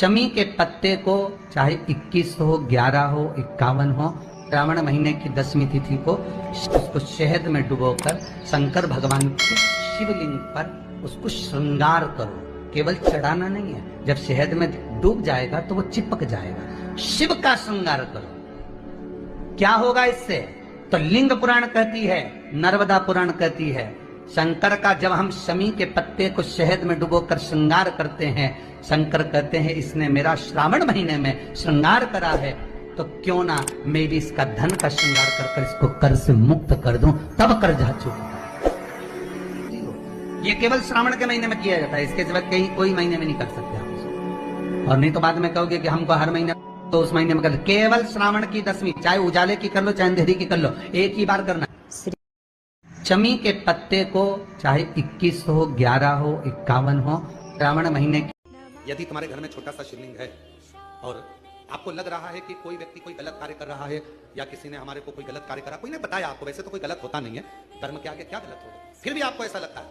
चमी के पत्ते को चाहे 21 हो, 11 हो, 51 हो, श्रावण महीने की 10वीं तिथि को उसको शहद में डुबोकर शंकर भगवान के शिवलिंग पर उसको श्रृंगार करो। केवल चढ़ाना नहीं है, जब शहद में डूब जाएगा तो वो चिपक जाएगा। शिव का श्रृंगार करो। क्या होगा इससे? तो लिंग पुराण कहती है, नर्मदा पुराण कहती है, शंकर का जब हम शमी के पत्ते को शहद में डुबोकर श्रृंगार करते हैं, शंकर कहते हैं इसने मेरा श्रावण महीने में श्रृंगार करा है, तो क्यों ना मैं भी इसका धन का श्रृंगार कर कर इसको कर से मुक्त कर दूं, तब कर जा चुका। ये केवल श्रावण के महीने में किया जाता है, इसके सिवा कहीं कोई महीने में नहीं कर सकते आप। और नहीं तो बाद में कहोगे कि हमको हर महीने, तो उस महीने में कर, केवल श्रावण की 10वीं, चाहे उजाले की कर लो चाहे अंधेरी की कर लो, एक ही बार करना। चमी के पत्ते को चाहे 21 हो, 11 हो, 51 हो, श्रावण महीने की। यदि तुम्हारे घर में छोटा सा शिवलिंग है और आपको लग रहा है कि कोई व्यक्ति कोई गलत कार्य कर रहा है, या किसी ने हमारे को कोई गलत कार्य करा, कोई ने बताया आपको, वैसे तो कोई गलत होता नहीं है, धर्म के आगे क्या गलत होगा, फिर भी आपको ऐसा लगता है,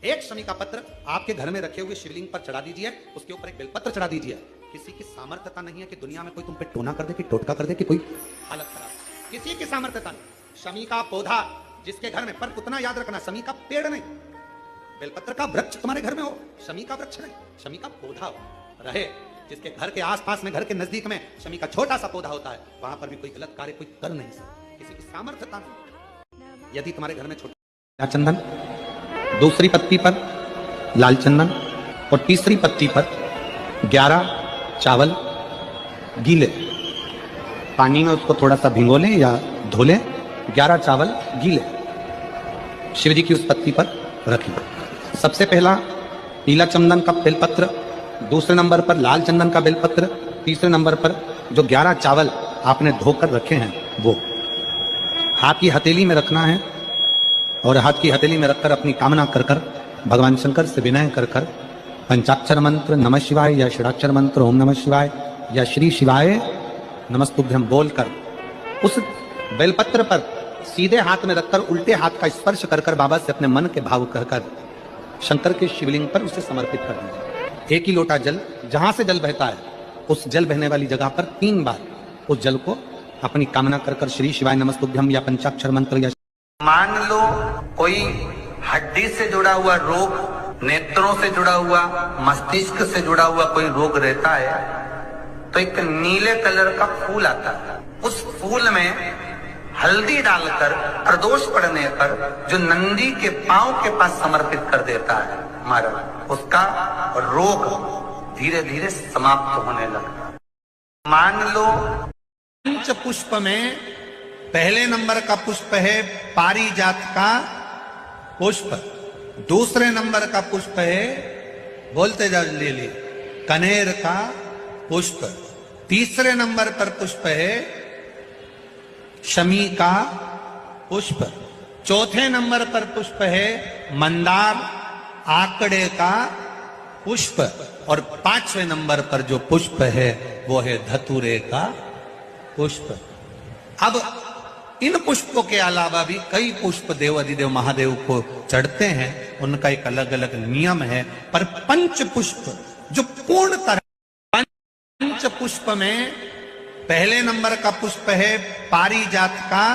एक शमी का पत्र आपके घर में रखे हुए शिवलिंग पर चढ़ा दीजिए, उसके ऊपर एक बेलपत्र चढ़ा दीजिए। किसी की सामर्थ्यता नहीं है कि दुनिया में कोई तुम पे टोना कर दे, कि टोटका कर दे, कि कोई हालत खराब, किसी की सामर्थ्यता नहीं। शमी का पौधा जिसके घर में, पर उतना याद रखना, शमी का पेड़ नहीं, बेलपत्र का वृक्ष तुम्हारे घर में हो, शमी का वृक्ष नहीं, शमी का पौधा हो रहे, जिसके घर के आसपास में, घर के नजदीक में शमी का छोटा सा पौधा होता है, वहां पर भी कोई गलत कार्य कोई कर नहीं सकता, किसी की सामर्थ्यता नहीं। यदि तुम्हारे घर में छोटा चंदन, दूसरी पत्ती पर लाल चंदन और तीसरी पत्ती पर 11 चावल गीले, पानी में उसको थोड़ा सा भिगो लें या धो लें, 11 चावल गीले शिव जी की उस पत्ती पर रखें। सबसे पहला पीला चंदन का बेलपत्र, दूसरे नंबर पर लाल चंदन का बेलपत्र, तीसरे नंबर पर जो 11 चावल आपने धोकर रखे हैं वो हाथ की हथेली में रखना है, और हाथ की हथेली में रखकर अपनी कामना कर कर भगवान शंकर से विनय कर कर पंचाक्षर मंत्र नमः शिवाय या षडाक्षर मंत्र ओम नमः शिवाय या श्री शिवाय नमस्तुभ्यम बोलकर उस बेलपत्र पर सीधे हाथ में रखकर उल्टे हाथ का स्पर्श कर कर बाबा से अपने मन के भाव कहकर शंकर के शिवलिंग पर उसे समर्पित कर दीजिए। एक ही लोटा जल, जहां से जल बहता है उस जल बहने वाली जगह पर 3 बार उस जल को अपनी कामना कर कर श्री शिवाय नमस्तुभ्यम या पंचाक्षर मंत्र या। मान लो कोई हड्डी से जुड़ा हुआ रोग, नेत्रों से जुड़ा हुआ, मस्तिष्क से जुड़ा हुआ कोई रोग रहता है, तो एक नीले कलर का फूल आता है, उस फूल में हल्दी डालकर प्रदोष पड़ने पर जो नंदी के पांव के पास समर्पित कर देता है महाराज, उसका रोग धीरे धीरे समाप्त होने लगता है। मान लो पंच पुष्प में पहले नंबर का पुष्प है पारिजात का पुष्प, दूसरे नंबर का पुष्प है, बोलते जाओ ले लिए, कनेर का पुष्प, तीसरे नंबर पर पुष्प है शमी का पुष्प, चौथे नंबर पर पुष्प है मंदार आकड़े का पुष्प, और 5वें नंबर पर जो पुष्प है वो है धतूरे का पुष्प। अब इन पुष्पों के अलावा भी कई पुष्प देव अधिदेव महादेव को चढ़ते हैं, उनका एक अलग अलग नियम है, पर पंच पुष्प जो पूर्ण तरह, पंच पुष्प में पहले नंबर का पुष्प है पारिजात का